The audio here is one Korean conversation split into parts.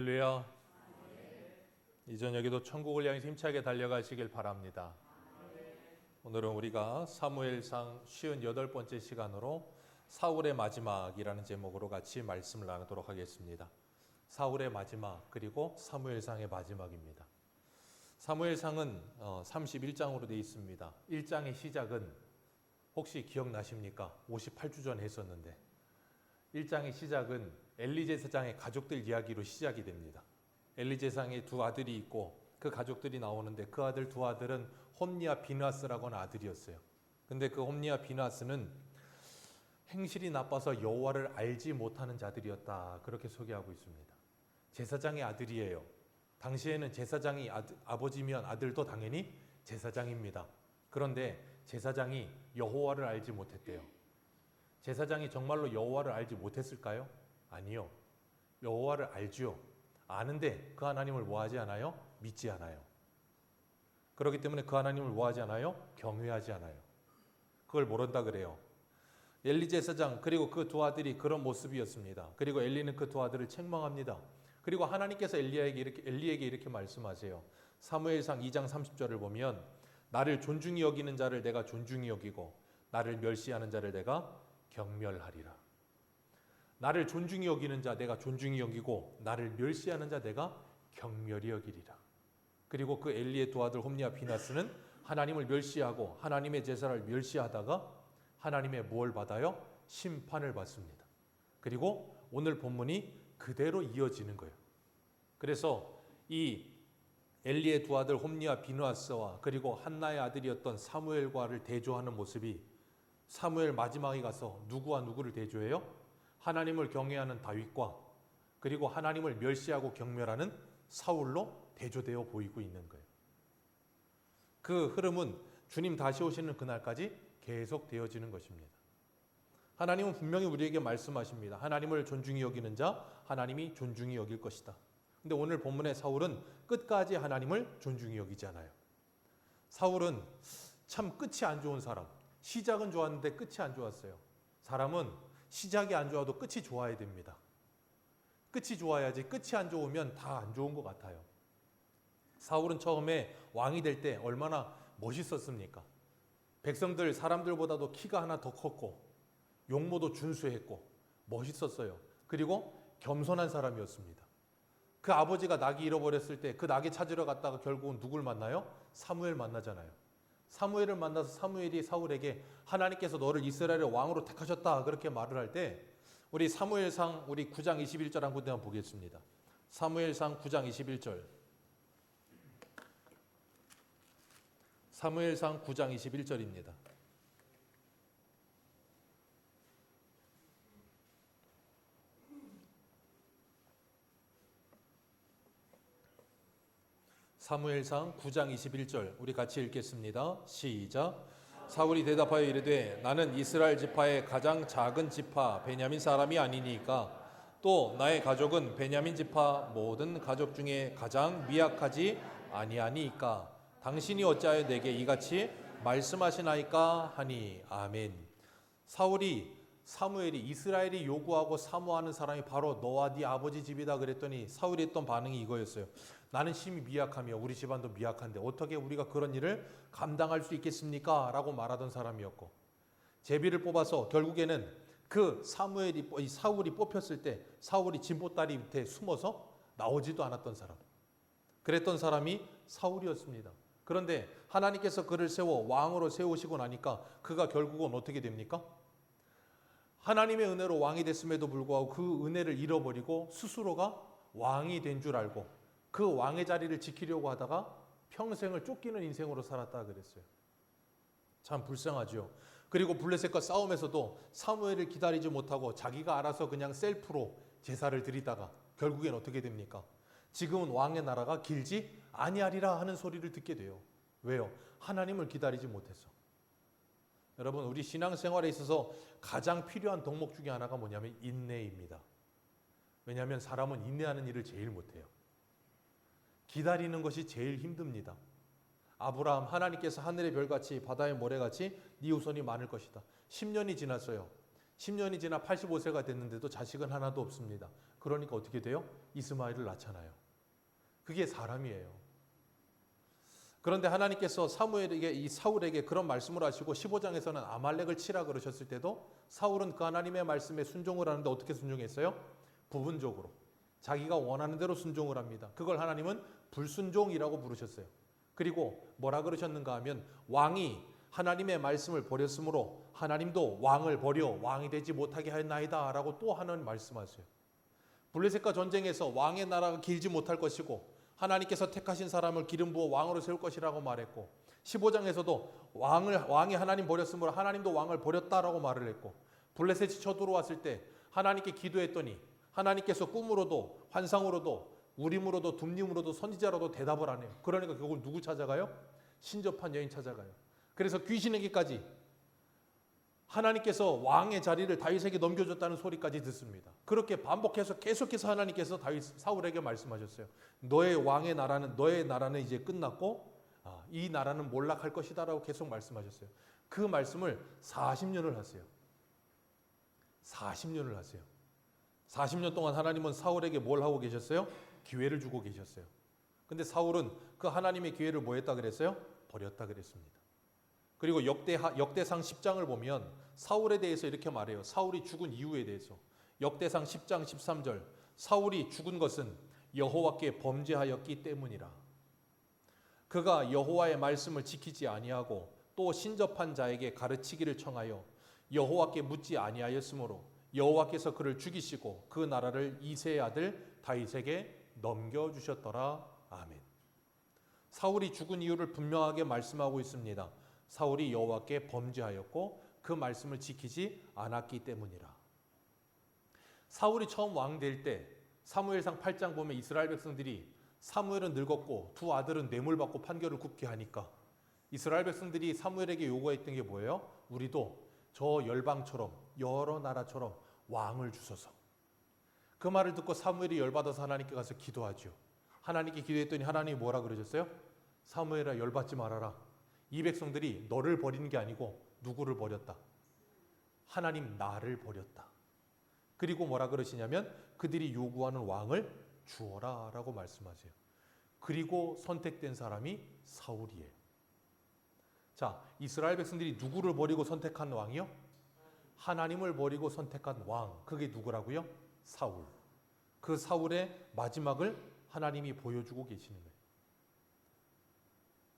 할렐루야. 이 저녁에도 천국을 향해 힘차게 달려가시길 바랍니다. 오늘은 우리가 사무엘상 58번째 시간으로 사울의 마지막이라는 제목으로 같이 말씀을 나누도록 하겠습니다. 사울의 마지막 그리고 사무엘상의 마지막입니다. 사무엘상은 31장으로 되어 있습니다. 1장의 시작은 혹시 기억나십니까? 58주 전에 했었는데 1장의 시작은 엘리 제사장의 가족들 이야기로 시작이 됩니다. 엘리 제사장의 두 아들이 있고 그 가족들이 나오는데 그 아들 두 아들은 홈니와 비느하스라고 하는 아들이었어요. 근데 그 홈니와 비느하스는 행실이 나빠서 여호와를 알지 못하는 자들이었다. 그렇게 소개하고 있습니다. 제사장의 아들이에요. 당시에는 제사장이 아버지면 아들도 당연히 제사장입니다. 그런데 제사장이 여호와를 알지 못했대요. 제사장이 정말로 여호와를 알지 못했을까요? 아니요. 여호와를 알지요. 아는데 그 하나님을 뭐하지 않아요? 믿지 않아요. 그렇기 때문에 그 하나님을 뭐하지 않아요? 경외하지 않아요. 그걸 모른다 그래요. 엘리 제사장 그리고 그 두 아들이 그런 모습이었습니다. 그리고 엘리는 그 두 아들을 책망합니다. 그리고 하나님께서 엘리에게 이렇게 말씀하세요. 사무엘상 2장 30절을 보면 나를 존중히 여기는 자를 내가 존중히 여기고 나를 멸시하는 자를 내가 경멸하리라. 나를 존중히 여기는 자 내가 존중히 여기고 나를 멸시하는 자 내가 경멸히 여기리라. 그리고 그 엘리의 두 아들 홈니와 비느하스는 하나님을 멸시하고 하나님의 제사를 멸시하다가 하나님의 무엇을 받아요? 심판을 받습니다. 그리고 오늘 본문이 그대로 이어지는 거예요. 그래서 이 엘리의 두 아들 홈니와 비느하스와 그리고 한나의 아들이었던 사무엘과를 대조하는 모습이 사무엘 마지막에 가서 누구와 누구를 대조해요? 하나님을 경외하는 다윗과 그리고 하나님을 멸시하고 경멸하는 사울로 대조되어 보이고 있는 거예요. 그 흐름은 주님 다시 오시는 그날까지 계속 되어지는 것입니다. 하나님은 분명히 우리에게 말씀하십니다. 하나님을 존중히 여기는 자 하나님이 존중히 여길 것이다. 근데 오늘 본문의 사울은 끝까지 하나님을 존중히 여기지 않아요. 사울은 참 끝이 안 좋은 사람. 시작은 좋았는데 끝이 안 좋았어요. 사람은 시작이 안 좋아도 끝이 좋아야 됩니다. 끝이 좋아야지 끝이 안 좋으면 다 안 좋은 것 같아요. 사울은 처음에 왕이 될 때 얼마나 멋있었습니까? 백성들 사람들보다도 키가 하나 더 컸고 용모도 준수했고 멋있었어요. 그리고 겸손한 사람이었습니다. 그 아버지가 나귀 잃어버렸을 때 그 나귀 찾으러 갔다가 결국은 누굴 만나요? 사무엘 만나잖아요. 사무엘을 만나서 사무엘이 사울에게 하나님께서 너를 이스라엘의 왕으로 택하셨다 그렇게 말을 할 때 우리 사무엘상 우리 9장 21절 한 군데만 보겠습니다. 사무엘상 9장 21절. 사무엘상 9장 21절입니다. 사무엘상 9장 21절 우리 같이 읽겠습니다. 시작. 사울이 대답하여 이르되 나는 이스라엘 지파의 가장 작은 지파 베냐민 사람이 아니니까 또 나의 가족은 베냐민 지파 모든 가족 중에 가장 미약하지 아니하니까 당신이 어찌하여 내게 이같이 말씀하시나이까 하니 아멘. 사무엘이 이스라엘이 요구하고 사모하는 사람이 바로 너와 네 아버지 집이다 그랬더니 사울이 했던 반응이 이거였어요. 나는 심히 미약하며 우리 집안도 미약한데 어떻게 우리가 그런 일을 감당할 수 있겠습니까? 라고 말하던 사람이었고 제비를 뽑아서 결국에는 그 사울이 뽑혔을 때 사울이 진보다리 밑에 숨어서 나오지도 않았던 사람. 그랬던 사람이 사울이었습니다. 그런데 하나님께서 그를 세워 왕으로 세우시고 나니까 그가 결국은 어떻게 됩니까? 하나님의 은혜로 왕이 됐음에도 불구하고 그 은혜를 잃어버리고 스스로가 왕이 된 줄 알고 그 왕의 자리를 지키려고 하다가 평생을 쫓기는 인생으로 살았다 그랬어요. 참 불쌍하죠. 그리고 블레셋과 싸움에서도 사무엘을 기다리지 못하고 자기가 알아서 그냥 셀프로 제사를 드리다가 결국엔 어떻게 됩니까? 지금은 왕의 나라가 길지 아니하리라 하는 소리를 듣게 돼요. 왜요? 하나님을 기다리지 못해서. 여러분 우리 신앙생활에 있어서 가장 필요한 덕목 중에 하나가 뭐냐면 인내입니다. 왜냐하면 사람은 인내하는 일을 제일 못해요. 기다리는 것이 제일 힘듭니다. 아브라함 하나님께서 하늘의 별같이 바다의 모래같이 네 후손이 많을 것이다. 10년이 지났어요. 10년이 지나 85세가 됐는데도 자식은 하나도 없습니다. 그러니까 어떻게 돼요? 이스마엘을 낳잖아요. 그게 사람이에요. 그런데 하나님께서 이 사울에게 그런 말씀을 하시고 15장에서는 아말렉을 치라 그러셨을 때도 사울은 그 하나님의 말씀에 순종을 하는데 어떻게 순종했어요? 부분적으로. 자기가 원하는 대로 순종을 합니다. 그걸 하나님은 불순종이라고 부르셨어요. 그리고 뭐라 그러셨는가 하면 왕이 하나님의 말씀을 버렸으므로 하나님도 왕을 버려 왕이 되지 못하게 하였나이다 라고 또 하나님 말씀하세요. 블레셋과 전쟁에서 왕의 나라가 길지 못할 것이고 하나님께서 택하신 사람을 기름 부어 왕으로 세울 것이라고 말했고 15장에서도 왕이 하나님 버렸으므로 하나님도 왕을 버렸다라고 말을 했고 블레셋이 쳐들어왔을 때 하나님께 기도했더니 하나님께서 꿈으로도 환상으로도 우림으로도 둠림으로도 선지자로도 대답을 안 해요. 그러니까 결국 누구 찾아가요? 신접한 여인 찾아가요. 그래서 귀신에게까지 하나님께서 왕의 자리를 다윗에게 넘겨줬다는 소리까지 듣습니다. 그렇게 반복해서 계속해서 하나님께서 사울에게 말씀하셨어요. 너의 나라는 이제 끝났고 이 나라는 몰락할 것이다라고 계속 말씀하셨어요. 그 말씀을 40년을 하세요. 40년을 하세요. 40년 동안 하나님은 사울에게 뭘 하고 계셨어요? 기회를 주고 계셨어요. 근데 사울은 그 하나님의 기회를 뭐 했다 그랬어요? 버렸다 그랬습니다. 그리고 역대상 10장을 보면 사울에 대해서 이렇게 말해요. 사울이 죽은 이유에 대해서. 역대상 10장 13절. 사울이 죽은 것은 여호와께 범죄하였기 때문이라. 그가 여호와의 말씀을 지키지 아니하고 또 신접한 자에게 가르치기를 청하여 여호와께 묻지 아니하였으므로 여호와께서 그를 죽이시고 그 나라를 이새의 아들 다윗에게 넘겨주셨더라. 아멘. 사울이 죽은 이유를 분명하게 말씀하고 있습니다. 사울이 여호와께 범죄하였고 그 말씀을 지키지 않았기 때문이라. 사울이 처음 왕 될 때 사무엘상 8장 보면 이스라엘 백성들이 사무엘은 늙었고 두 아들은 뇌물받고 판결을 굽게 하니까 이스라엘 백성들이 사무엘에게 요구했던 게 뭐예요? 우리도 저 열방처럼 여러 나라처럼 왕을 주소서. 그 말을 듣고 사무엘이 열받아서 하나님께 가서 기도하죠. 하나님께 기도했더니 하나님이 뭐라 그러셨어요? 사무엘아 열받지 말아라. 이 백성들이 너를 버리는 게 아니고 누구를 버렸다? 하나님 나를 버렸다. 그리고 뭐라 그러시냐면 그들이 요구하는 왕을 주어라 라고 말씀하세요. 그리고 선택된 사람이 사울이에요. 자, 이스라엘 백성들이 누구를 버리고 선택한 왕이요? 하나님을 버리고 선택한 왕. 그게 누구라고요? 사울. 그 사울의 마지막을 하나님이 보여주고 계시는 거예요.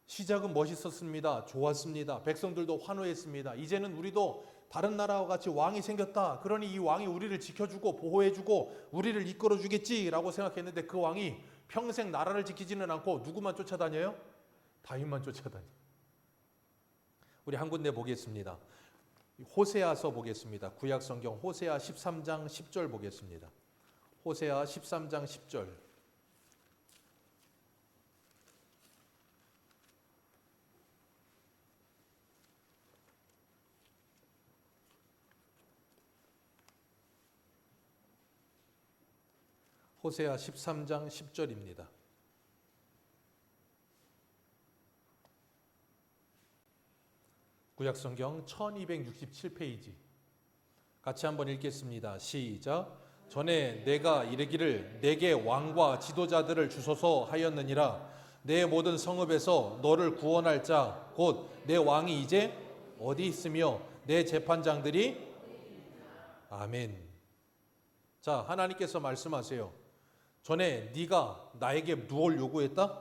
시작은 멋있었습니다. 좋았습니다. 백성들도 환호했습니다. 이제는 우리도 다른 나라와 같이 왕이 생겼다. 그러니 이 왕이 우리를 지켜주고 보호해주고 우리를 이끌어주겠지라고 생각했는데 그 왕이 평생 나라를 지키지는 않고 누구만 쫓아다녀요? 다윗만 쫓아다녀요. 우리 한 군데 보겠습니다. 호세아서 보겠습니다. 구약성경 호세아 13장 10절 보겠습니다. 호세아 13장 10절. 호세아 13장 10절입니다. 구약성경 1267페이지. 같이 한번 읽겠습니다. 시작. 전에 내가 이르기를 내게 왕과 지도자들을 주소서 하였느니라. 내 모든 성읍에서 너를 구원할 자 곧 내 왕이 이제 어디 있으며 내 재판장들이 아멘. 자, 하나님께서 말씀하세요. 전에 네가 나에게 무엇을 요구했다?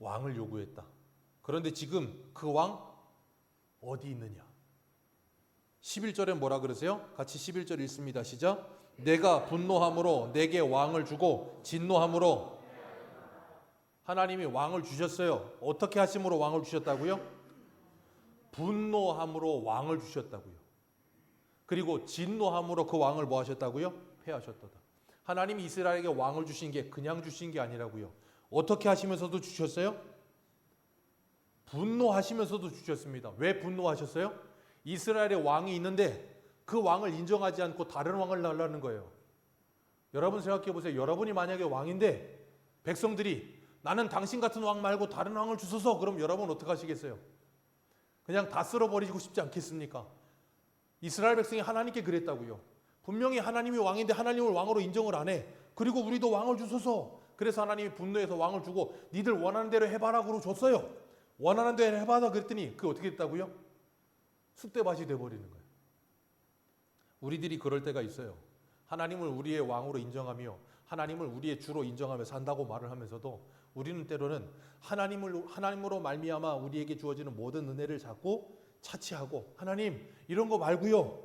왕을 요구했다. 그런데 지금 그 왕 어디 있느냐? 11절에 뭐라 그러세요? 같이 11절 읽습니다. 시작. 내가 분노함으로 내게 왕을 주고 진노함으로. 하나님이 왕을 주셨어요. 어떻게 하심으로 왕을 주셨다고요? 분노함으로 왕을 주셨다고요. 그리고 진노함으로 그 왕을 뭐 하셨다고요? 패하셨도다. 하나님이 이스라엘에게 왕을 주신 게 그냥 주신 게 아니라고요. 어떻게 하시면서도 주셨어요? 분노하시면서도 주셨습니다. 왜 분노하셨어요? 이스라엘의 왕이 있는데 그 왕을 인정하지 않고 다른 왕을 달라는 거예요. 여러분 생각해 보세요. 여러분이 만약에 왕인데 백성들이 나는 당신 같은 왕 말고 다른 왕을 주소서. 그럼 여러분 어떻게 하시겠어요? 그냥 다 쓸어버리고 싶지 않겠습니까? 이스라엘 백성이 하나님께 그랬다고요. 분명히 하나님이 왕인데 하나님을 왕으로 인정을 안 해. 그리고 우리도 왕을 주소서. 그래서 하나님이 분노해서 왕을 주고 니들 원하는 대로 해봐라 그러고 줬어요. 원하는 대로 해봐라 그랬더니 그게 어떻게 됐다고요? 쑥대밭이 돼버리는 거예요. 우리들이 그럴 때가 있어요. 하나님을 우리의 왕으로 인정하며 하나님을 우리의 주로 인정하며 산다고 말을 하면서도 우리는 때로는 하나님으로 말미암아 우리에게 주어지는 모든 은혜를 잡고 차치하고 하나님 이런 거 말고요.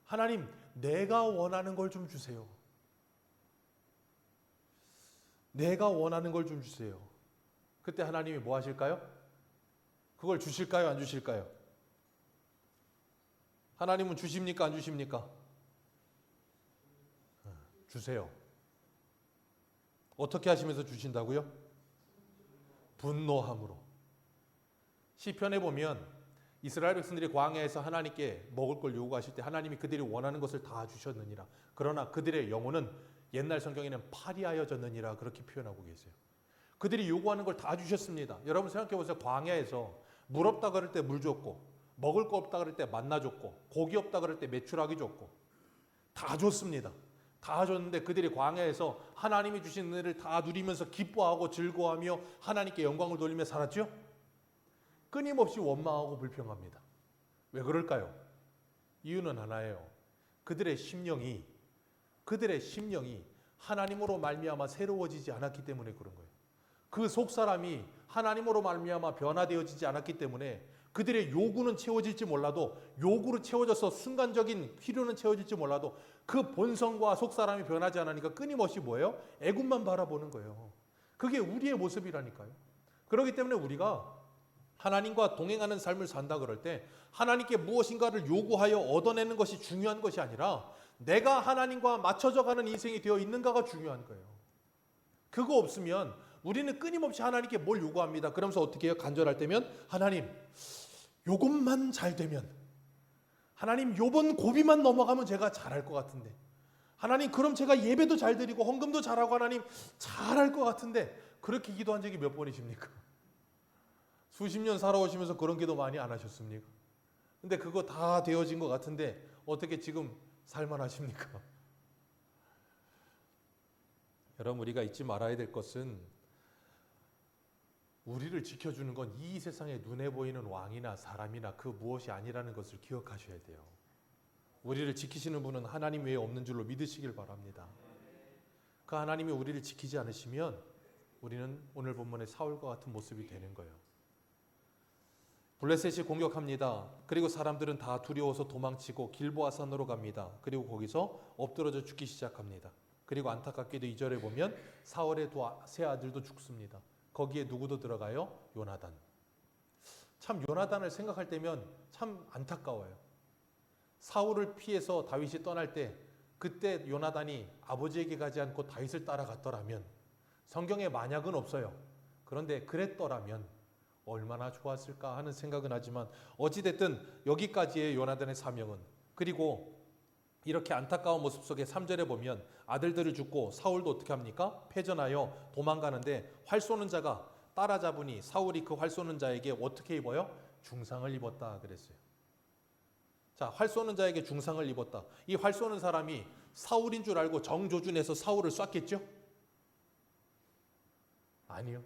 하나님 내가 원하는 걸 좀 주세요. 내가 원하는 걸 좀 주세요. 그때 하나님이 뭐 하실까요? 그걸 주실까요? 안 주실까요? 하나님은 주십니까? 안 주십니까? 주세요. 어떻게 하시면서 주신다고요? 분노함으로. 시편에 보면 이스라엘 백성들이 광야에서 하나님께 먹을 걸 요구하실 때 하나님이 그들이 원하는 것을 다 주셨느니라. 그러나 그들의 영혼은 옛날 성경에는 파리하여졌느니라 그렇게 표현하고 계세요. 그들이 요구하는 걸 다 주셨습니다. 여러분 생각해 보세요. 광야에서 물 없다 그럴 때 물 줬고 먹을 거 없다 그럴 때 만나 줬고 고기 없다 그럴 때 메추라기 줬고 다 줬습니다. 다 줬는데 그들이 광야에서 하나님이 주신 은혜를 다 누리면서 기뻐하고 즐거워하며 하나님께 영광을 돌리며 살았죠? 끊임없이 원망하고 불평합니다. 왜 그럴까요? 이유는 하나예요. 그들의 심령이 하나님으로 말미암아 새로워지지 않았기 때문에 그런 거예요. 그 속사람이 하나님으로 말미암아 변화되어지지 않았기 때문에 그들의 요구는 채워질지 몰라도 요구로 채워져서 순간적인 필요는 채워질지 몰라도 그 본성과 속사람이 변하지 않으니까 끊임없이 뭐예요? 애굽만 바라보는 거예요. 그게 우리의 모습이라니까요. 그렇기 때문에 우리가 하나님과 동행하는 삶을 산다 그럴 때 하나님께 무엇인가를 요구하여 얻어내는 것이 중요한 것이 아니라 내가 하나님과 맞춰져 가는 인생이 되어 있는가가 중요한 거예요. 그거 없으면 우리는 끊임없이 하나님께 뭘 요구합니다. 그러면서 어떻게 해요? 간절할 때면 하나님 요것만 잘 되면 하나님 요번 고비만 넘어가면 제가 잘할 것 같은데 하나님 그럼 제가 예배도 잘 드리고 헌금도 잘하고 하나님 잘할 것 같은데 그렇게 기도한 적이 몇 번이십니까? 수십 년 살아오시면서 그런 기도 많이 안 하셨습니까? 근데 그거 다 되어진 것 같은데 어떻게 지금 살만하십니까? 여러분 우리가 잊지 말아야 될 것은 우리를 지켜주는 건 이 세상에 눈에 보이는 왕이나 사람이나 그 무엇이 아니라는 것을 기억하셔야 돼요. 우리를 지키시는 분은 하나님 외에 없는 줄로 믿으시길 바랍니다. 그 하나님이 우리를 지키지 않으시면 우리는 오늘 본문의 사울과 같은 모습이 되는 거예요. 블레셋이 공격합니다. 그리고 사람들은 다 두려워서 도망치고 길보아 산으로 갑니다. 그리고 거기서 엎드러져 죽기 시작합니다. 그리고 안타깝게도 2절에 보면 사울의 세 아들도 죽습니다. 거기에 누구도 들어가요? 요나단. 참 요나단을 생각할 때면 참 안타까워요. 사울을 피해서 다윗이 떠날 때 그때 요나단이 아버지에게 가지 않고 다윗을 따라갔더라면 성경에 만약은 없어요. 그런데 그랬더라면 얼마나 좋았을까 하는 생각은 하지만 어찌됐든 여기까지의 요나단의 사명은 그리고 이렇게 안타까운 모습 속에 3절에 보면 아들들을 죽고 사울도 어떻게 합니까? 패전하여 도망가는데 활 쏘는 자가 따라잡으니 사울이 그 활 쏘는 자에게 어떻게 입어요? 중상을 입었다 그랬어요. 자, 활 쏘는 자에게 중상을 입었다. 이 활 쏘는 사람이 사울인 줄 알고 정조준해서 사울을 쐈겠죠? 아니요.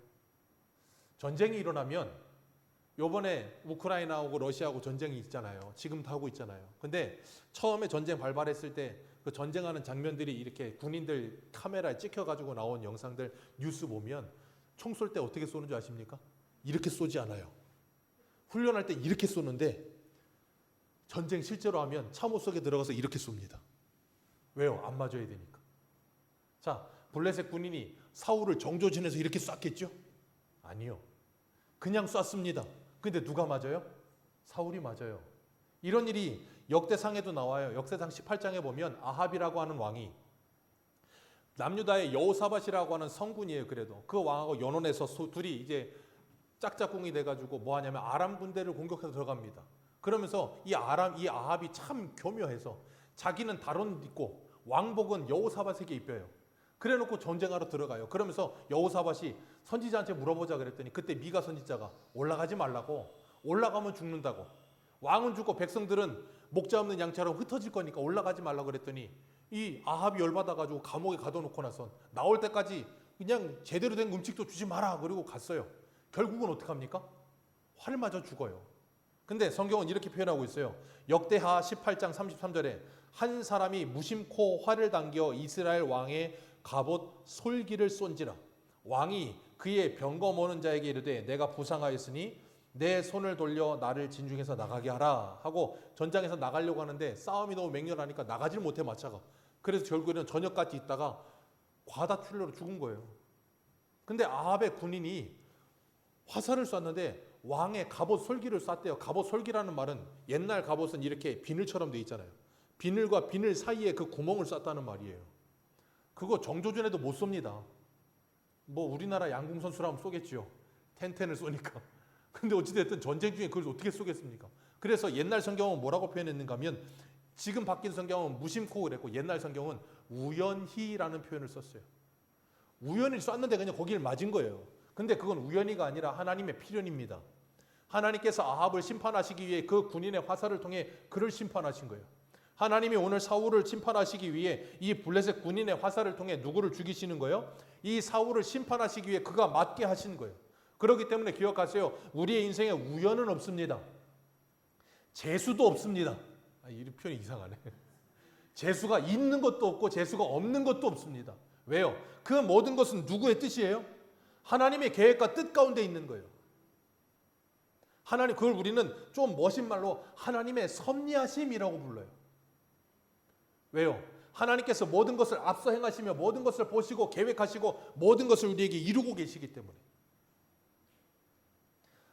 전쟁이 일어나면 요번에 우크라이나하고 러시아하고 전쟁이 있잖아요. 지금도 하고 있잖아요. 근데 처음에 전쟁 발발했을 때 그 전쟁하는 장면들이 이렇게 군인들 카메라에 찍혀가지고 나온 영상들 뉴스 보면 총 쏠 때 어떻게 쏘는 줄 아십니까? 이렇게 쏘지 않아요. 훈련할 때 이렇게 쏘는데 전쟁 실제로 하면 참호 속에 들어가서 이렇게 쏩니다. 왜요? 안 맞아야 되니까. 자, 블레셋 군인이 사울을 정조준해서 이렇게 쐈겠죠? 아니요. 그냥 쐈습니다. 근데 누가 맞아요? 사울이 맞아요. 이런 일이 역대상에도 나와요. 역대상 18장에 보면 아합이라고 하는 왕이 남유다의 여호사밧이라고 하는 성군이에요. 그래도 그 왕하고 연혼해서 둘이 이제 짝짝꿍이 돼가지고 뭐 하냐면 아람 군대를 공격해서 들어갑니다. 그러면서 이 아합이 참 교묘해서 자기는 다른 입고 왕복은 여호사밧에게 입혀요. 그래놓고 전쟁하러 들어가요. 그러면서 여호사밧이 선지자한테 물어보자 그랬더니 그때 미가 선지자가 올라가지 말라고, 올라가면 죽는다고, 왕은 죽고 백성들은 목자 없는 양처럼 흩어질 거니까 올라가지 말라고 그랬더니 이 아합이 열받아가지고 감옥에 가둬놓고 나선 나올 때까지 그냥 제대로 된 음식도 주지 마라 그리고 갔어요. 결국은 어떡합니까? 화를 맞아 죽어요. 근데 성경은 이렇게 표현하고 있어요. 역대하 18장 33절에 한 사람이 무심코 활을 당겨 이스라엘 왕의 갑옷 솔기를 쏜지라. 왕이 그의 병거 모는 자에게 이르되 내가 부상하였으니 내 손을 돌려 나를 진중에서 나가게 하라 하고 전장에서 나가려고 하는데 싸움이 너무 맹렬하니까 나가질 못해 마차가. 그래서 결국에는 저녁까지 있다가 과다출혈로 죽은 거예요. 근데 아합의 군인이 화살을 쐈는데 왕의 갑옷 솔기를 쐈대요. 갑옷 솔기라는 말은 옛날 갑옷은 이렇게 비늘처럼 돼 있잖아요. 비늘과 비늘 사이에 그 구멍을 쐈다는 말이에요. 그거 정조준에도 못 쏩니다. 뭐 우리나라 양궁 선수라면 쏘겠지요. 텐텐을 쏘니까. 근데 어찌됐든 전쟁 중에 그걸 어떻게 쏘겠습니까? 그래서 옛날 성경은 뭐라고 표현했는가 하면 지금 바뀐 성경은 무심코 그랬고 옛날 성경은 우연히라는 표현을 썼어요. 우연히 쐈는데 그냥 거기를 맞은 거예요. 근데 그건 우연히가 아니라 하나님의 필연입니다. 하나님께서 아합을 심판하시기 위해 그 군인의 화살을 통해 그를 심판하신 거예요. 하나님이 오늘 사울을 심판하시기 위해 이 블레셋 군인의 화살을 통해 누구를 죽이시는 거예요? 이 사울을 심판하시기 위해 그가 맞게 하신 거예요. 그렇기 때문에 기억하세요. 우리의 인생에 우연은 없습니다. 재수도 없습니다. 이 표현이 이상하네. 재수가 있는 것도 없고 재수가 없는 것도 없습니다. 왜요? 그 모든 것은 누구의 뜻이에요? 하나님의 계획과 뜻 가운데 있는 거예요. 하나님, 그걸 우리는 좀 멋진 말로 하나님의 섭리하심이라고 불러요. 왜요? 하나님께서 모든 것을 앞서 행하시며 모든 것을 보시고 계획하시고 모든 것을 우리에게 이루고 계시기 때문에.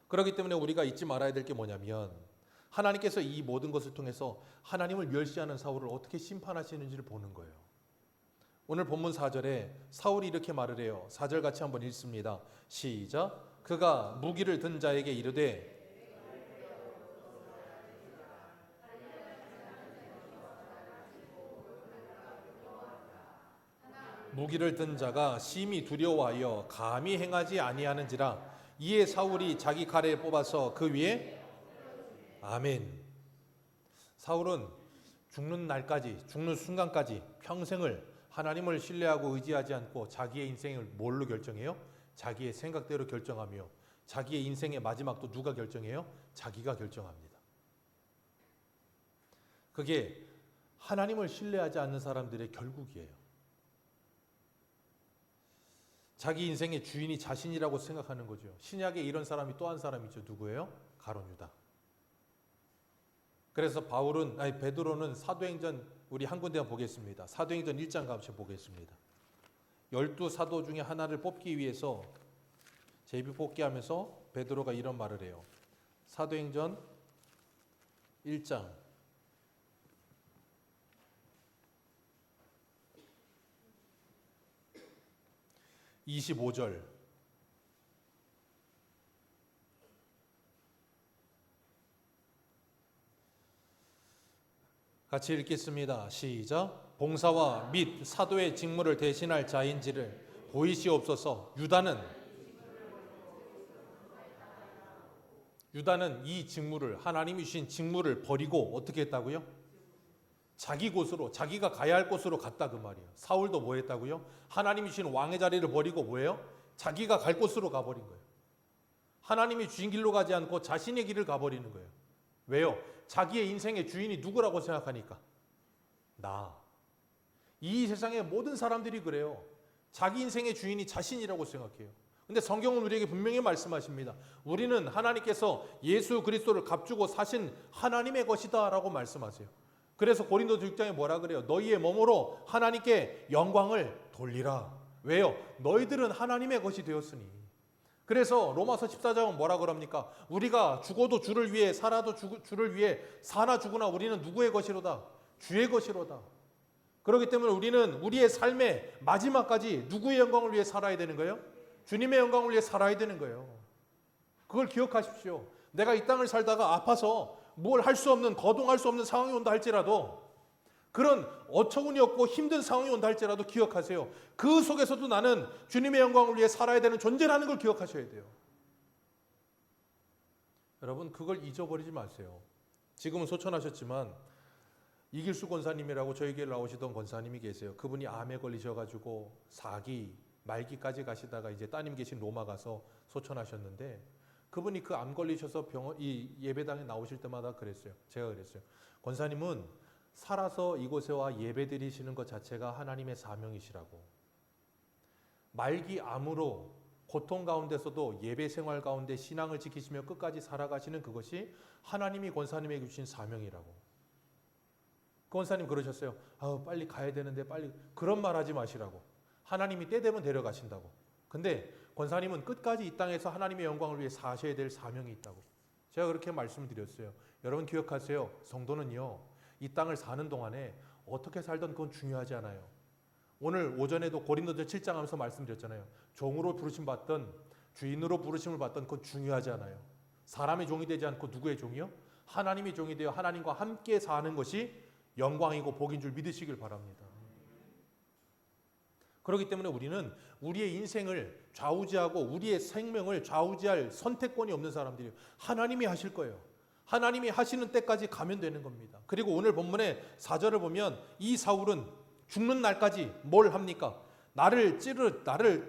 그렇기 때문에 우리가 잊지 말아야 될 게 뭐냐면 하나님께서 이 모든 것을 통해서 하나님을 멸시하는 사울을 어떻게 심판하시는지를 보는 거예요. 오늘 본문 4절에 사울이 이렇게 말을 해요. 4절 같이 한번 읽습니다. 시작. 그가 무기를 든 자에게 이르되 무기를 든 자가 심히 두려워하여 감히 행하지 아니하는지라. 이에 사울이 자기 칼을 뽑아서 그 위에 아멘. 사울은 죽는 날까지, 죽는 순간까지 평생을 하나님을 신뢰하고 의지하지 않고 자기의 인생을 뭘로 결정해요? 자기의 생각대로 결정하며 자기의 인생의 마지막도 누가 결정해요? 자기가 결정합니다. 그게 하나님을 신뢰하지 않는 사람들의 결국이에요. 자기 인생의 주인이 자신이라고 생각하는 거죠. 신약에 이런 사람이 또 한 사람이죠. 누구예요? 가룟 유다. 그래서 베드로는 사도행전 우리 한 군데만 보겠습니다. 사도행전 1장 같이 보겠습니다. 12사도 중에 하나를 뽑기 위해서 제비 뽑기 하면서 베드로가 이런 말을 해요. 사도행전 1장 25절 같이 읽겠습니다. 시작. 봉사와 및 사도의 직무를 대신할 자인지를 보이시옵소서. 유다는 이 직무를 하나님이 주신 직무를 버리고 어떻게 했다고요? 자기 곳으로 자기가 가야 할 곳으로 갔다 그 말이에요. 사울도 뭐 했다고요? 하나님이 주신 왕의 자리를 버리고 뭐예요? 자기가 갈 곳으로 가버린 거예요. 하나님이 주신 길로 가지 않고 자신의 길을 가버리는 거예요. 왜요? 자기의 인생의 주인이 누구라고 생각하니까 나. 이 세상의 모든 사람들이 그래요. 자기 인생의 주인이 자신이라고 생각해요. 근데 성경은 우리에게 분명히 말씀하십니다. 우리는 하나님께서 예수 그리스도를 값주고 사신 하나님의 것이다 라고 말씀하세요. 그래서 고린도서 6장에 뭐라 그래요? 너희의 몸으로 하나님께 영광을 돌리라. 왜요? 너희들은 하나님의 것이 되었으니. 그래서 로마서 14장은 뭐라 그럽니까? 우리가 죽어도 주를 위해 살아도 주를 위해 사나 죽으나 우리는 누구의 것이로다? 주의 것이로다. 그렇기 때문에 우리는 우리의 삶의 마지막까지 누구의 영광을 위해 살아야 되는 거예요? 주님의 영광을 위해 살아야 되는 거예요. 그걸 기억하십시오. 내가 이 땅을 살다가 아파서 뭘 할 수 없는, 거동할 수 없는 상황이 온다 할지라도, 그런 어처구니 없고 힘든 상황이 온다 할지라도 기억하세요. 그 속에서도 나는 주님의 영광을 위해 살아야 되는 존재라는 걸 기억하셔야 돼요. 여러분, 그걸 잊어버리지 마세요. 지금은 소천하셨지만 이길수 권사님이라고 저희 교회 나오시던 권사님이 계세요. 그분이 암에 걸리셔가지고 4기, 말기까지 가시다가 이제 따님 계신 로마 가서 소천하셨는데, 그분이 그 암 걸리셔서 이 예배당에 나오실 때마다 그랬어요. 제가 그랬어요. 권사님은 살아서 이곳에 와 예배 드리시는 것 자체가 하나님의 사명이시라고. 말기 암으로 고통 가운데서도 예배 생활 가운데 신앙을 지키시며 끝까지 살아가시는 그것이 하나님이 권사님에게 주신 사명이라고. 권사님 그러셨어요. 빨리 가야 되는데 빨리, 그런 말 하지 마시라고. 하나님이 때 되면 데려가신다고. 근데 권사님은 끝까지 이 땅에서 하나님의 영광을 위해 사셔야 될 사명이 있다고. 제가 그렇게 말씀을 드렸어요. 여러분 기억하세요. 성도는요, 이 땅을 사는 동안에 어떻게 살던 그건 중요하지 않아요. 오늘 오전에도 고린도서 7장 하면서 말씀드렸잖아요. 종으로 부르심 받던, 주인으로 부르심을 받던, 그건 중요하지 않아요. 사람의 종이 되지 않고 누구의 종이요? 하나님의 종이 되어 하나님과 함께 사는 것이 영광이고 복인 줄 믿으시길 바랍니다. 그렇기 때문에 우리는 우리의 인생을 좌우지하고 우리의 생명을 좌우지할 선택권이 없는 사람들이에요. 하나님이 하실 거예요. 하나님이 하시는 때까지 가면 되는 겁니다. 그리고 오늘 본문의 4절을 보면 이 사울은 죽는 날까지 뭘 합니까? 나를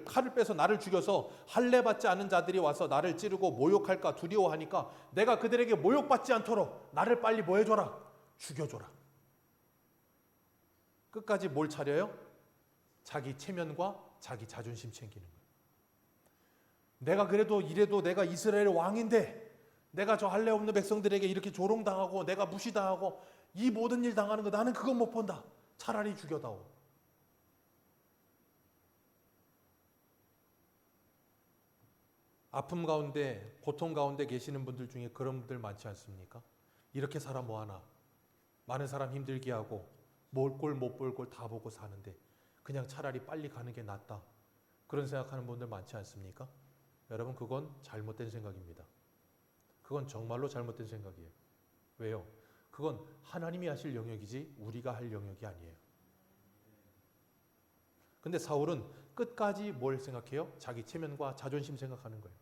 칼을 빼서 나를 죽여서 할례 받지 않은 자들이 와서 나를 찌르고 모욕할까 두려워하니까 내가 그들에게 모욕받지 않도록 나를 빨리 뭐 해줘라? 죽여줘라. 끝까지 뭘 차려요? 자기 체면과 자기 자존심 챙기는 거예요. 내가 그래도 이래도 내가 이스라엘 왕인데 내가 저 할례 없는 백성들에게 이렇게 조롱당하고 내가 무시당하고 이 모든 일 당하는 거 나는 그건 못 본다. 차라리 죽여다오. 아픔 가운데 고통 가운데 계시는 분들 중에 그런 분들 많지 않습니까? 이렇게 살아 뭐하나. 많은 사람 힘들게 하고 못 볼 꼴 다 보고 사는데 그냥 차라리 빨리 가는 게 낫다. 그런 생각하는 분들 많지 않습니까? 여러분 그건 잘못된 생각입니다. 그건 정말로 잘못된 생각이에요. 왜요? 그건 하나님이 하실 영역이지 우리가 할 영역이 아니에요. 근데 사울은 끝까지 뭘 생각해요? 자기 체면과 자존심 생각하는 거예요.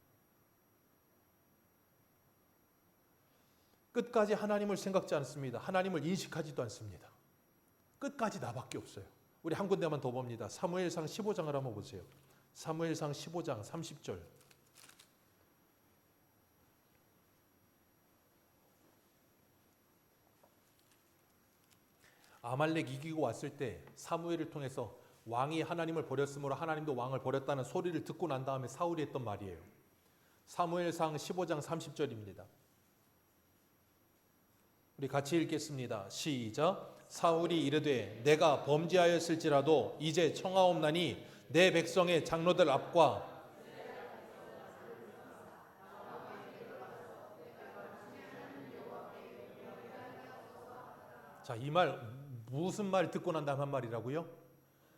끝까지 하나님을 생각지 않습니다. 하나님을 인식하지도 않습니다. 끝까지 나밖에 없어요. 우리 한 군데만 더 봅니다. 사무엘상 15장을 한번 보세요. 사무엘상 15장 30절. 아말렉 이기고 왔을 때 사무엘을 통해서 왕이 하나님을 버렸으므로 하나님도 왕을 버렸다는 소리를 듣고 난 다음에 사울이 했던 말이에요. 사무엘상 15장 30절입니다. 우리 같이 읽겠습니다. 시작. 사울이 이르되 내가 범죄하였을지라도 이제 청하옵나니 내 백성의 장로들 앞과 자, 이 말 무슨 말 듣고 난 다음 한 말이라고요?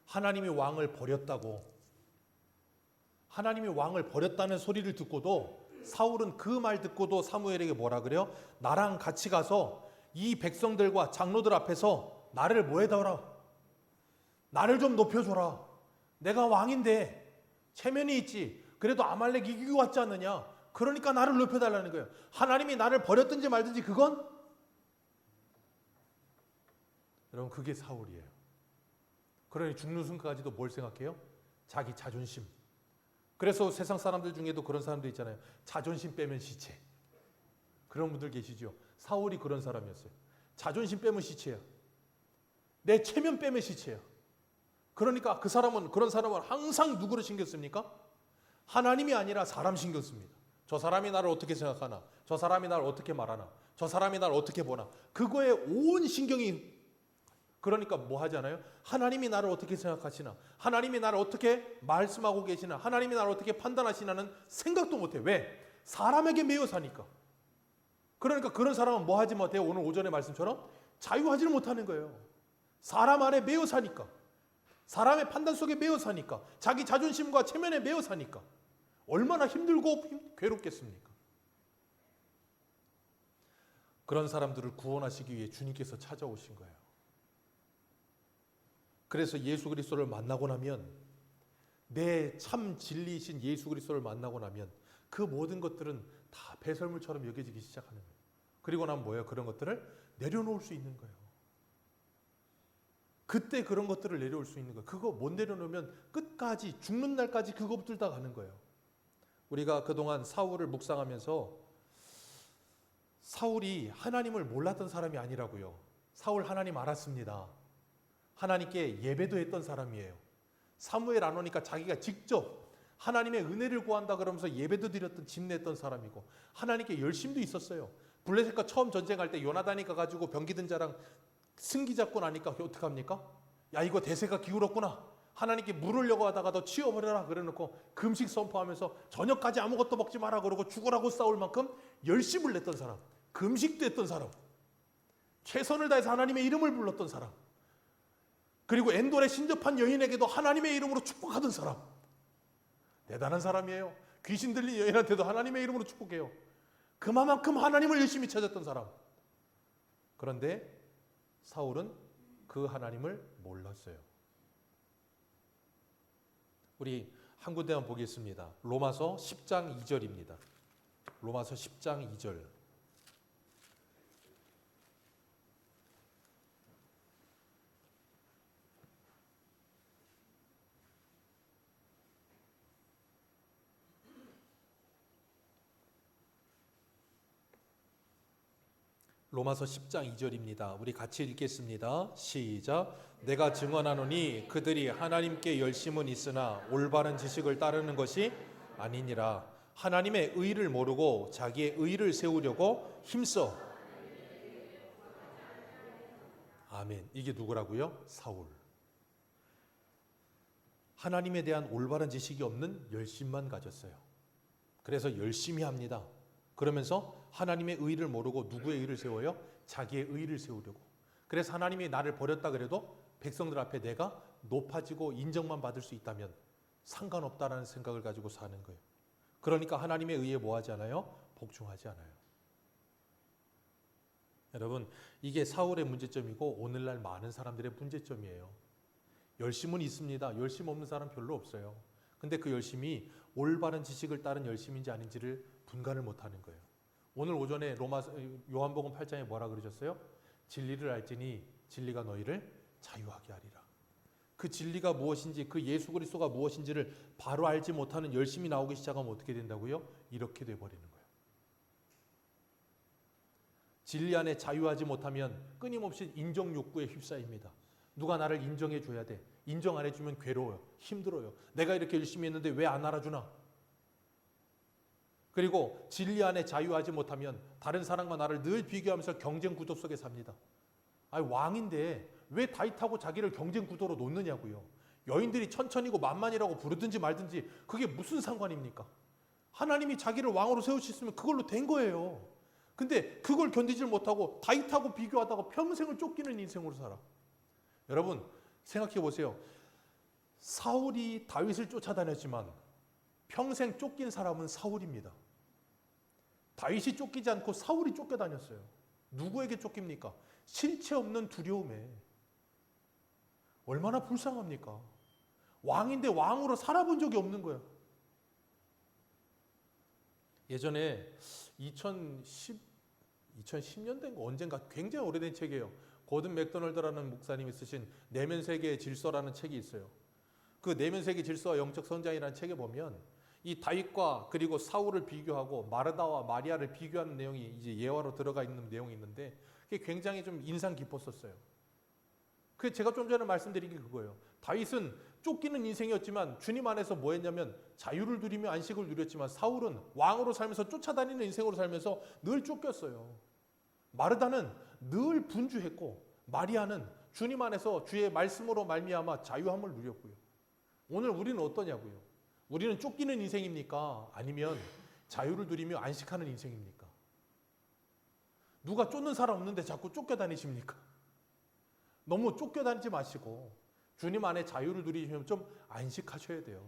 하나님이 왕을 버렸다고. 하나님이 왕을 버렸다는 소리를 듣고도 사울은 그 말 듣고도 사무엘에게 뭐라 그래요? 나랑 같이 가서 이 백성들과 장로들 앞에서 나를 뭐 해달라? 나를 좀 높여줘라. 내가 왕인데 체면이 있지. 그래도 아말렉 이기고 왔지 않느냐. 그러니까 나를 높여달라는 거예요. 하나님이 나를 버렸든지 말든지 그건 여러분 그게 사울이에요. 그러니 죽는 순간까지도 뭘 생각해요? 자기 자존심. 그래서 세상 사람들 중에도 그런 사람들 있잖아요. 자존심 빼면 시체. 그런 분들 계시죠. 사울이 그런 사람이었어요. 자존심 빼면 시체야. 내 체면 빼면 시체야. 그러니까 그런 사람은 항상 누구를 신경 씁니까? 하나님이 아니라 사람 신경 씁니다. 저 사람이 나를 어떻게 생각하나? 저 사람이 나를 어떻게 말하나? 저 사람이 나를 어떻게 보나? 그거에 온 신경이. 그러니까 뭐 하잖아요? 하나님이 나를 어떻게 생각하시나? 하나님이 나를 어떻게 말씀하고 계시나? 하나님이 나를 어떻게 판단하시나는 생각도 못해. 왜? 사람에게 매여 사니까. 그러니까 그런 사람은 뭐 하지 못해요? 오늘 오전의 말씀처럼 자유하지를 못하는 거예요. 사람 안에 매여 사니까. 사람의 판단 속에 매여 사니까. 자기 자존심과 체면에 매여 사니까. 얼마나 힘들고 괴롭겠습니까? 그런 사람들을 구원하시기 위해 주님께서 찾아오신 거예요. 그래서 예수 그리스도를 만나고 나면 내 참 진리이신 예수 그리스도를 만나고 나면 그 모든 것들은 다 배설물처럼 여겨지기 시작하는 거예요. 그리고 나면 뭐예요? 그런 것들을 내려놓을 수 있는 거예요. 그때 그런 것들을 내려올 수 있는 거예요. 그거 못 내려놓으면 끝까지 죽는 날까지 그거 붙들다 가는 거예요. 우리가 그동안 사울을 묵상하면서 사울이 하나님을 몰랐던 사람이 아니라고요. 사울 하나님 알았습니다. 하나님께 예배도 했던 사람이에요. 사무엘 안 오니까 자기가 직접 하나님의 은혜를 구한다 그러면서 예배도 드렸던 집냈던 사람이고 하나님께 열심도 있었어요. 블레셋과 처음 전쟁할 때 요나단이 가가지고 병기든 자랑 승기 잡고 나니까 어떡합니까? 야, 이거 대세가 기울었구나. 하나님께 물으려고 하다가 너 치워버려라 그래놓고 금식 선포하면서 저녁까지 아무것도 먹지 마라 그러고 죽으라고 싸울 만큼 열심을 냈던 사람, 금식도 했던 사람, 최선을 다해서 하나님의 이름을 불렀던 사람, 그리고 엔돌에 신접한 여인에게도 하나님의 이름으로 축복하던 사람, 대단한 사람이에요. 귀신 들린 여인한테도 하나님의 이름으로 축복해요. 그만큼 하나님을 열심히 찾았던 사람. 그런데 사울은 그 하나님을 몰랐어요. 우리 한 군데만 보겠습니다. 로마서 10장 2절입니다. 로마서 10장 2절. 로마서 10장 2절입니다. 우리 같이 읽겠습니다. 시작. 내가 증언하노니 그들이 하나님께 열심은 있으나 올바른 지식을 따르는 것이 아니니라. 하나님의 의를 모르고 자기의 의를 세우려고 힘써. 아멘. 이게 누구라고요? 사울. 하나님에 대한 올바른 지식이 없는 열심만 가졌어요. 그래서 열심히 합니다. 그러면서 하나님의 의를 모르고 누구의 의를 세워요? 자기의 의를 세우려고. 그래서 하나님이 나를 버렸다 그래도 백성들 앞에 내가 높아지고 인정만 받을 수 있다면 상관없다라는 생각을 가지고 사는 거예요. 그러니까 하나님의 의에 뭐 하지 않아요? 복종하지 않아요. 여러분, 이게 사울의 문제점이고 오늘날 많은 사람들의 문제점이에요. 열심은 있습니다. 열심 없는 사람 별로 없어요. 근데 그 열심이 올바른 지식을 따른 열심인지 아닌지를 분간을 못하는 거예요. 오늘 오전에 요한복음 8장에 뭐라 그러셨어요? 진리를 알지니 진리가 너희를 자유하게 하리라. 그 진리가 무엇인지, 그 예수 그리스도가 무엇인지를 바로 알지 못하는 열심이 나오기 시작하면 어떻게 된다고요? 이렇게 돼버리는 거예요. 진리 안에 자유하지 못하면 끊임없이 인정 욕구에 휩싸입니다. 누가 나를 인정해 줘야 돼. 인정 안 해주면 괴로워요. 힘들어요. 내가 이렇게 열심히 했는데 왜 안 알아주나? 그리고 진리 안에 자유하지 못하면 다른 사람과 나를 늘 비교하면서 경쟁 구도 속에 삽니다. 아니, 왕인데 왜 다윗하고 자기를 경쟁 구도로 놓느냐고요. 여인들이 천천히고 만만이라고 부르든지 말든지 그게 무슨 상관입니까? 하나님이 자기를 왕으로 세우셨으면 그걸로 된 거예요. 근데 그걸 견디질 못하고 다윗하고 비교하다가 평생을 쫓기는 인생으로 살아. 여러분 생각해 보세요. 사울이 다윗을 쫓아다녔지만 평생 쫓긴 사람은 사울입니다. 다윗이 쫓기지 않고 사울이 쫓겨다녔어요. 누구에게 쫓깁니까? 실체 없는 두려움에. 얼마나 불쌍합니까? 왕인데 왕으로 살아본 적이 없는 거예요. 예전에 2010년대인가 언젠가 굉장히 오래된 책이에요. 고든 맥도널드라는 목사님이 쓰신 내면 세계의 질서라는 책이 있어요. 그 내면 세계 질서와 영적 성장이라는 책에 보면 이 다윗과 그리고 사울을 비교하고 마르다와 마리아를 비교하는 내용이 이제 예화로 들어가 있는 내용이 있는데 그게 굉장히 좀 인상 깊었었어요. 그 제가 좀 전에 말씀드린 게 그거예요. 다윗은 쫓기는 인생이었지만 주님 안에서 뭐 했냐면 자유를 누리며 안식을 누렸지만 사울은 왕으로 살면서 쫓아다니는 인생으로 살면서 늘 쫓겼어요. 마르다는 늘 분주했고 마리아는 주님 안에서 주의 말씀으로 말미암아 자유함을 누렸고요. 오늘 우리는 어떠냐고요? 우리는 쫓기는 인생입니까? 아니면 자유를 누리며 안식하는 인생입니까? 누가 쫓는 사람 없는데 자꾸 쫓겨다니십니까? 너무 쫓겨다니지 마시고 주님 안에 자유를 누리시면 좀 안식하셔야 돼요.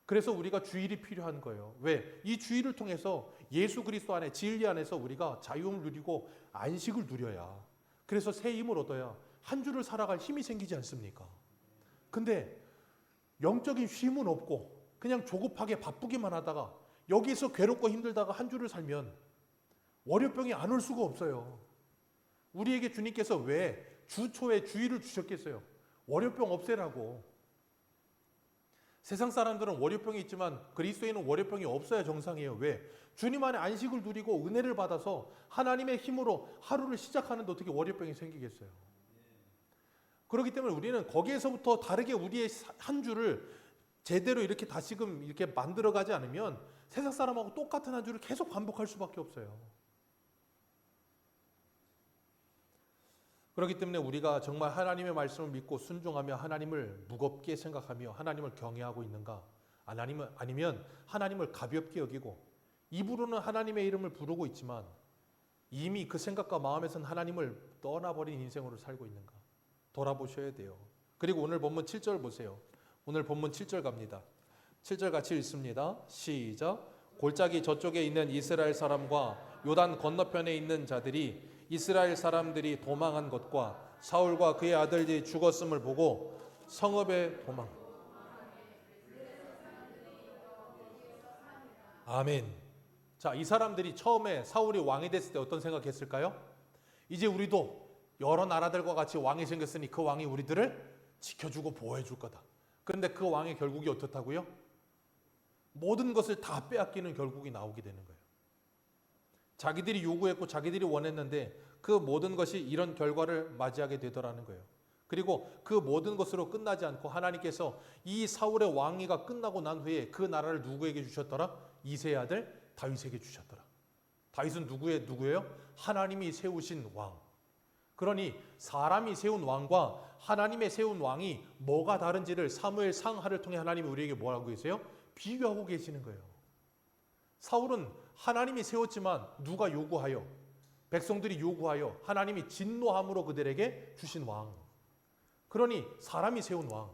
그래서 우리가 주일이 필요한 거예요. 왜? 이 주일을 통해서 예수 그리스도 안에 진리 안에서 우리가 자유를 누리고 안식을 누려야 그래서 새 힘을 얻어야 한 주를 살아갈 힘이 생기지 않습니까? 근데 영적인 쉼은 없고 그냥 조급하게 바쁘기만 하다가 여기서 괴롭고 힘들다가 한 주를 살면 월요병이 안 올 수가 없어요. 우리에게 주님께서 왜 주초에 주의를 주셨겠어요? 월요병 없애라고. 세상 사람들은 월요병이 있지만 그리스도인은 월요병이 없어야 정상이에요. 왜? 주님 안에 안식을 누리고 은혜를 받아서 하나님의 힘으로 하루를 시작하는데 어떻게 월요병이 생기겠어요? 그렇기 때문에 우리는 거기에서부터 다르게 우리의 한 주를 제대로 이렇게 다시금 이렇게 만들어가지 않으면 세상 사람하고 똑같은 한 주를 계속 반복할 수밖에 없어요. 그렇기 때문에 우리가 정말 하나님의 말씀을 믿고 순종하며 하나님을 무겁게 생각하며 하나님을 경외하고 있는가? 아니면 하나님을 가볍게 여기고 입으로는 하나님의 이름을 부르고 있지만 이미 그 생각과 마음에서는 하나님을 떠나버린 인생으로 살고 있는가? 돌아보셔야 돼요. 그리고 오늘 본문 7절 보세요. 오늘 본문 7절 갑니다. 7절 같이 읽습니다. 시작. 골짜기 저쪽에 있는 이스라엘 사람과 요단 건너편에 있는 자들이 이스라엘 사람들이 도망한 것과 사울과 그의 아들들이 죽었음을 보고 성읍에 도망. 아멘. 자, 이 사람들이 처음에 사울이 왕이 됐을 때 어떤 생각했을까요? 이제 우리도 여러 나라들과 같이 왕이 생겼으니 그 왕이 우리들을 지켜주고 보호해 줄 거다. 그런데 그 왕의 결국이 어떻다고요? 모든 것을 다 빼앗기는 결국이 나오게 되는 거예요. 자기들이 요구했고 자기들이 원했는데 그 모든 것이 이런 결과를 맞이하게 되더라는 거예요. 그리고 그 모든 것으로 끝나지 않고 하나님께서 이 사울의 왕위가 끝나고 난 후에 그 나라를 누구에게 주셨더라? 이새의 아들 다윗에게 주셨더라. 다윗은 누구예요? 하나님이 세우신 왕. 그러니 사람이 세운 왕과 하나님의 세운 왕이 뭐가 다른지를 사무엘 상하를 통해 하나님이 우리에게 뭐라고 계세요? 비교하고 계시는 거예요. 사울은 하나님이 세웠지만 누가 요구하여? 백성들이 요구하여 하나님이 진노함으로 그들에게 주신 왕. 그러니 사람이 세운 왕.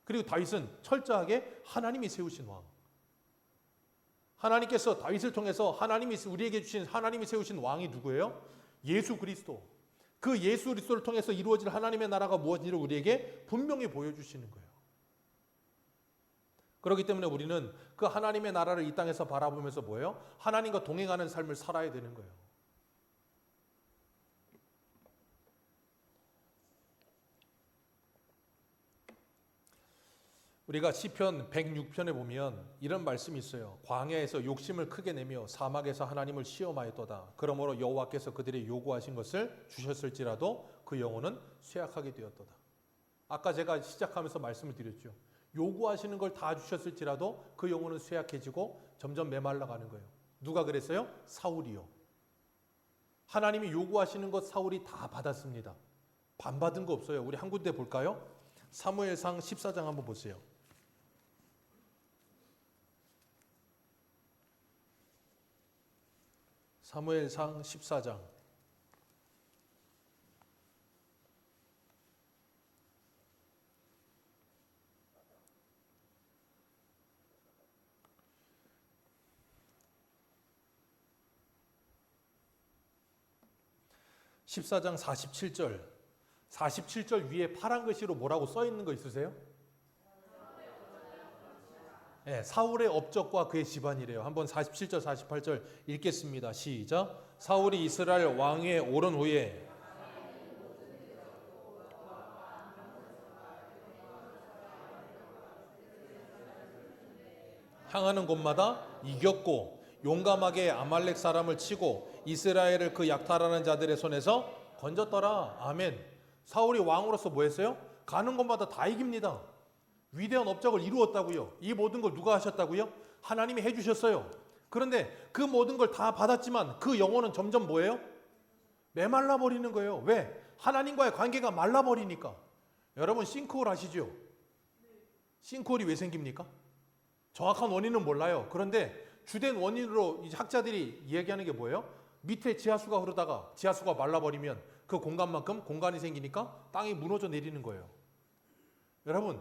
그리고 다윗은 철저하게 하나님이 세우신 왕. 하나님께서 다윗을 통해서 하나님이 우리에게 주신 하나님이 세우신 왕이 누구예요? 예수 그리스도. 그 예수 그리스도를 통해서 이루어질 하나님의 나라가 무엇인지를 우리에게 분명히 보여주시는 거예요. 그렇기 때문에 우리는 그 하나님의 나라를 이 땅에서 바라보면서 뭐예요? 하나님과 동행하는 삶을 살아야 되는 거예요. 우리가 시편 106편에 보면 이런 말씀이 있어요. 광야에서 욕심을 크게 내며 사막에서 하나님을 시험하였도다. 그러므로 여호와께서 그들이 요구하신 것을 주셨을지라도 그 영혼은 쇠약하게 되었도다. 아까 제가 시작하면서 말씀을 드렸죠. 요구하시는 걸 다 주셨을지라도 그 영혼은 쇠약해지고 점점 메말라가는 거예요. 누가 그랬어요? 사울이요. 하나님이 요구하시는 것 사울이 다 받았습니다. 반 받은 거 없어요. 우리 한 군데 볼까요? 사무엘상 14장 한번 보세요. 사무엘상 14장 14장 47절 47절 위에 파란 글씨로 뭐라고 써 있는 거 있으세요? 네, 사울의 업적과 그의 집안이래요. 한번 47절 48절 읽겠습니다. 시작. 사울이 이스라엘 왕위에 오른 후에 향하는 곳마다 이겼고 용감하게 아말렉 사람을 치고 이스라엘을 그 약탈하는 자들의 손에서 건졌더라. 아멘. 사울이 왕으로서 뭐 했어요? 가는 곳마다 다 이깁니다. 위대한 업적을 이루었다고요. 이 모든 걸 누가 하셨다고요? 하나님이 해주셨어요. 그런데 그 모든 걸 다 받았지만 그 영혼은 점점 뭐예요? 메말라 버리는 거예요. 왜? 하나님과의 관계가 말라버리니까. 여러분 싱크홀 아시죠? 싱크홀이 왜 생깁니까? 정확한 원인은 몰라요. 그런데 주된 원인으로 이제 학자들이 이야기하는 게 뭐예요? 밑에 지하수가 흐르다가 지하수가 말라버리면 그 공간만큼 공간이 생기니까 땅이 무너져 내리는 거예요. 여러분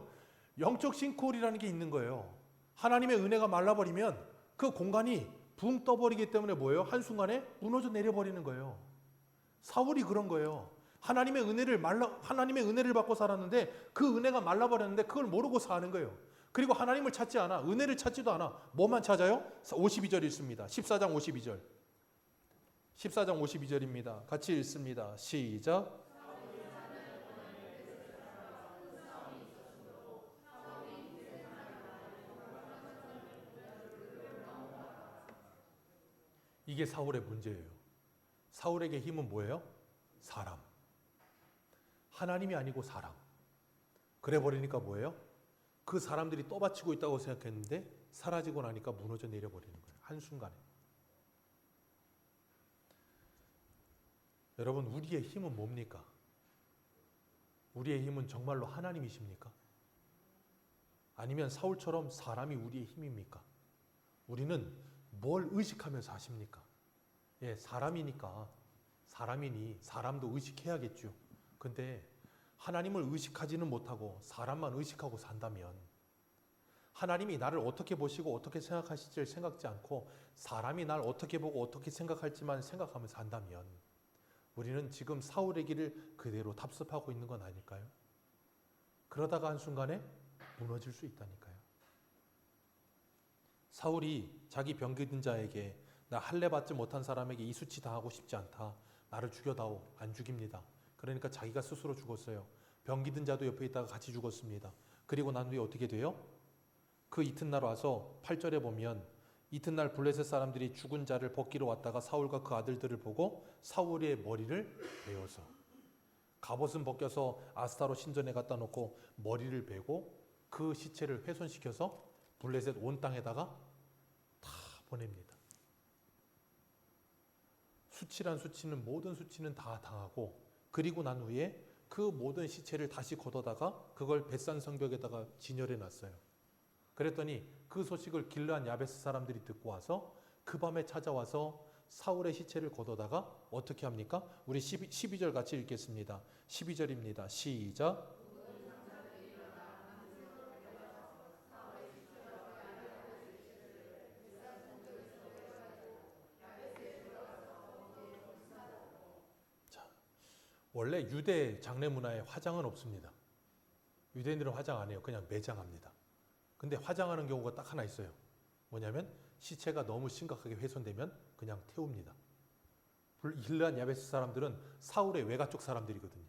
영적 싱크홀이라는 게 있는 거예요. 하나님의 은혜가 말라버리면 그 공간이 붕 떠버리기 때문에 뭐예요? 한순간에 무너져 내려버리는 거예요. 사울이 그런 거예요. 하나님의 은혜를 받고 살았는데 그 은혜가 말라버렸는데 그걸 모르고 사는 거예요. 그리고 하나님을 찾지 않아. 은혜를 찾지도 않아. 뭐만 찾아요? 52절 읽습니다. 14장 52절. 14장 52절입니다. 같이 읽습니다. 시작. 이게 사울의 문제예요. 사울에게 힘은 뭐예요? 사람. 하나님이 아니고 사람. 그래 버리니까 뭐예요? 그 사람들이 떠받치고 있다고 생각했는데 사라지고 나니까 무너져 내려버리는 거예요. 한순간에. 여러분, 우리의 힘은 뭡니까? 우리의 힘은 정말로 하나님이십니까? 아니면 사울처럼 사람이 우리의 힘입니까? 우리는 뭘 의식하면서 하십니까? 예, 사람이니 사람도 의식해야겠죠. 근데 하나님을 의식하지는 못하고 사람만 의식하고 산다면, 하나님이 나를 어떻게 보시고 어떻게 생각하실지를 생각지 않고 사람이 날 어떻게 보고 어떻게 생각할지만 생각하면서 산다면, 우리는 지금 사울의 길을 그대로 답습하고 있는 건 아닐까요? 그러다가 한순간에 무너질 수 있다니까요. 사울이 자기 병기든 자에게 나 할례 받지 못한 사람에게 이 수치 당하고 싶지 않다. 나를 죽여다오. 안 죽입니다. 그러니까 자기가 스스로 죽었어요. 병기든 자도 옆에 있다가 같이 죽었습니다. 그리고 난 후에 어떻게 돼요? 그 이튿날 와서 8절에 보면 이튿날 블레셋 사람들이 죽은 자를 벗기러 왔다가 사울과 그 아들들을 보고 사울의 머리를 베어서, 갑옷은 벗겨서 아스타로 신전에 갖다 놓고 머리를 베고 그 시체를 훼손시켜서 블레셋 온 땅에다가 다 보냅니다. 수치는 모든 수치는 다 당하고, 그리고 난 후에 그 모든 시체를 다시 걷어다가 그걸 벳산 성벽에다가 진열해 놨어요. 그랬더니 그 소식을 길르앗 야베스 사람들이 듣고 와서 그 밤에 찾아와서 사울의 시체를 걷어다가 어떻게 합니까? 우리 12절 같이 읽겠습니다. 12절입니다. 시작. 자, 원래 유대 장례 문화에 화장은 없습니다. 유대인들은 화장 안 해요. 그냥 매장합니다. 근데 화장하는 경우가 딱 하나 있어요. 뭐냐면 시체가 너무 심각하게 훼손되면 그냥 태웁니다. 길르앗 야베스 사람들은 사울의 외가 쪽 사람들이거든요.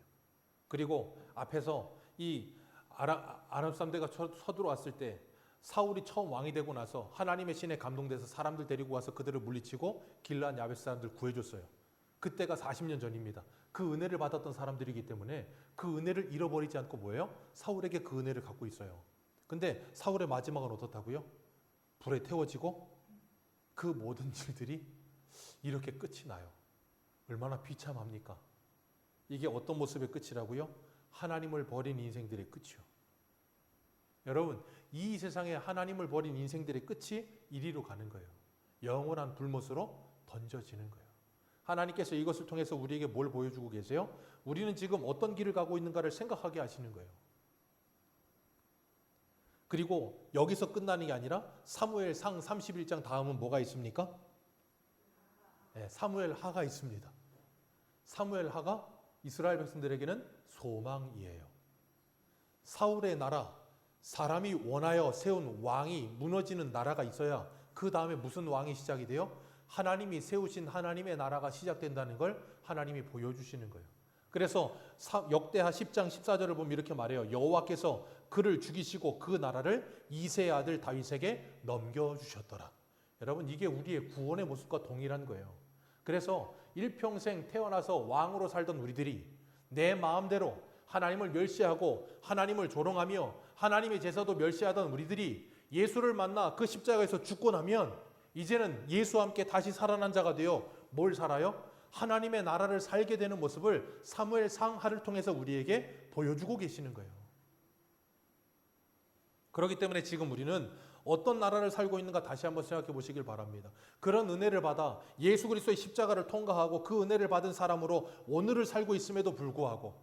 그리고 앞에서 이 아람 사람들과 서들어왔을 때 사울이 처음 왕이 되고 나서 하나님의 신에 감동돼서 사람들 데리고 와서 그들을 물리치고 길르앗 야베스 사람들 구해줬어요. 그때가 40년 전입니다. 그 은혜를 받았던 사람들이기 때문에 그 은혜를 잃어버리지 않고 뭐예요? 사울에게 그 은혜를 갖고 있어요. 근데 사울의 마지막은 어떻다고요? 불에 태워지고 그 모든 일들이 이렇게 끝이 나요. 얼마나 비참합니까? 이게 어떤 모습의 끝이라고요? 하나님을 버린 인생들의 끝이요. 여러분, 이 세상에 하나님을 버린 인생들의 끝이 이리로 가는 거예요. 영원한 불못으로 던져지는 거예요. 하나님께서 이것을 통해서 우리에게 뭘 보여주고 계세요? 우리는 지금 어떤 길을 가고 있는가를 생각하게 하시는 거예요. 그리고 여기서 끝나는 게 아니라 사무엘상 31장 다음은 뭐가 있습니까? 네, 사무엘하가 있습니다. 사무엘하가 이스라엘 백성들에게는 소망이에요. 사울의 나라, 사람이 원하여 세운 왕이 무너지는 나라가 있어야 그 다음에 무슨 왕이 시작이 돼요? 하나님이 세우신 하나님의 나라가 시작된다는 걸 하나님이 보여주시는 거예요. 그래서 역대하 10장 14절을 보면 이렇게 말해요. 여호와께서 그를 죽이시고 그 나라를 이새의 아들 다윗에게 넘겨주셨더라. 여러분, 이게 우리의 구원의 모습과 동일한 거예요. 그래서 일평생 태어나서 왕으로 살던 우리들이 내 마음대로 하나님을 멸시하고 하나님을 조롱하며 하나님의 제사도 멸시하던 우리들이 예수를 만나 그 십자가에서 죽고 나면 이제는 예수와 함께 다시 살아난 자가 되어 뭘 살아요? 하나님의 나라를 살게 되는 모습을 사무엘상하를 통해서 우리에게 보여주고 계시는 거예요. 그렇기 때문에 지금 우리는 어떤 나라를 살고 있는가 다시 한번 생각해 보시길 바랍니다. 그런 은혜를 받아 예수 그리스도의 십자가를 통과하고 그 은혜를 받은 사람으로 오늘을 살고 있음에도 불구하고,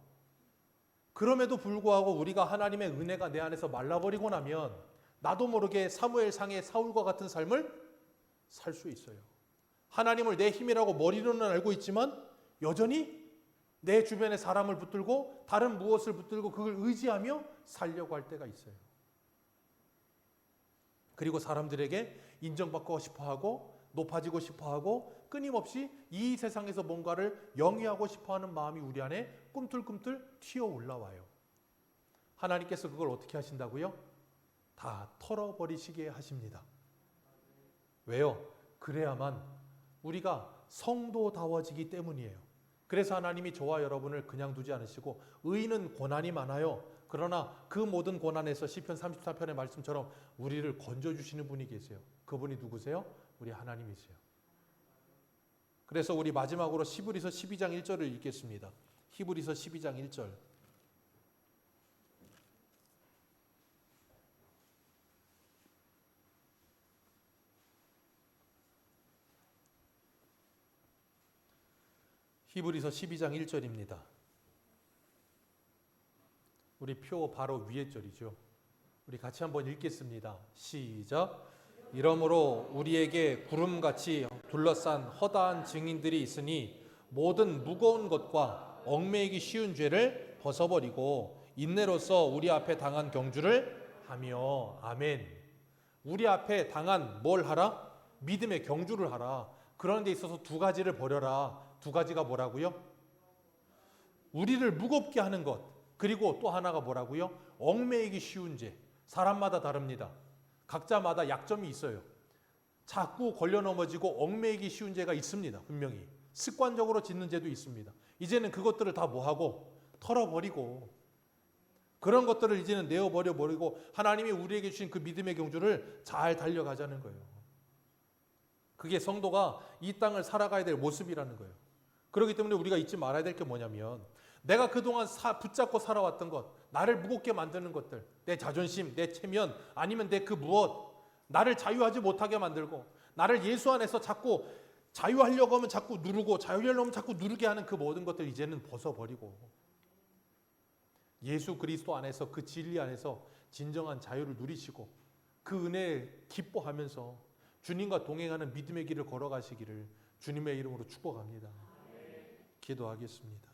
그럼에도 불구하고 우리가 하나님의 은혜가 내 안에서 말라버리고 나면 나도 모르게 사무엘상의 사울과 같은 삶을 살 수 있어요. 하나님을 내 힘이라고 머리로는 알고 있지만 여전히 내 주변에 사람을 붙들고 다른 무엇을 붙들고 그걸 의지하며 살려고 할 때가 있어요. 그리고 사람들에게 인정받고 싶어하고 높아지고 싶어하고 끊임없이 이 세상에서 뭔가를 영위하고 싶어하는 마음이 우리 안에 꿈틀꿈틀 튀어 올라와요. 하나님께서 그걸 어떻게 하신다고요? 다 털어버리시게 하십니다. 왜요? 그래야만 우리가 성도다워지기 때문이에요. 그래서 하나님이 저와 여러분을 그냥 두지 않으시고 의인은 고난이 많아요. 그러나 그 모든 고난에서 시편 34편의 말씀처럼 우리를 건져주시는 분이 계세요. 그분이 누구세요? 우리 하나님이세요. 그래서 우리 마지막으로 히브리서 12장 1절을 읽겠습니다. 히브리서 12장 1절. 히브리서 12장 1절입니다. 우리 표 바로 위에 절이죠. 우리 같이 한번 읽겠습니다. 시작. 이러므로 우리에게 구름같이 둘러싼 허다한 증인들이 있으니 모든 무거운 것과 얽매이기 쉬운 죄를 벗어버리고 인내로서 우리 앞에 당한 경주를 하며. 아멘. 우리 앞에 당한 뭘 하라? 믿음의 경주를 하라. 그런 데 있어서 두 가지를 버려라. 두 가지가 뭐라고요? 우리를 무겁게 하는 것, 그리고 또 하나가 뭐라고요? 얽매이기 쉬운 죄. 사람마다 다릅니다. 각자마다 약점이 있어요. 자꾸 걸려 넘어지고 얽매이기 쉬운 죄가 있습니다. 분명히 습관적으로 짓는 죄도 있습니다. 이제는 그것들을 다 뭐하고 털어버리고 그런 것들을 이제는 내어버려 버리고 하나님이 우리에게 주신 그 믿음의 경주를 잘 달려가자는 거예요. 그게 성도가 이 땅을 살아가야 될 모습이라는 거예요. 그렇기 때문에 우리가 잊지 말아야 될 게 뭐냐면 내가 그동안 붙잡고 살아왔던 것, 나를 무겁게 만드는 것들, 내 자존심, 내 체면, 아니면 내 그 무엇, 나를 자유하지 못하게 만들고 나를 예수 안에서 자꾸 자유하려고 하면 자꾸 누르고 자유하려고 하면 자꾸 누르게 하는 그 모든 것들 이제는 벗어버리고 예수 그리스도 안에서 그 진리 안에서 진정한 자유를 누리시고 그 은혜에 기뻐하면서 주님과 동행하는 믿음의 길을 걸어가시기를 주님의 이름으로 축복합니다. 기도하겠습니다.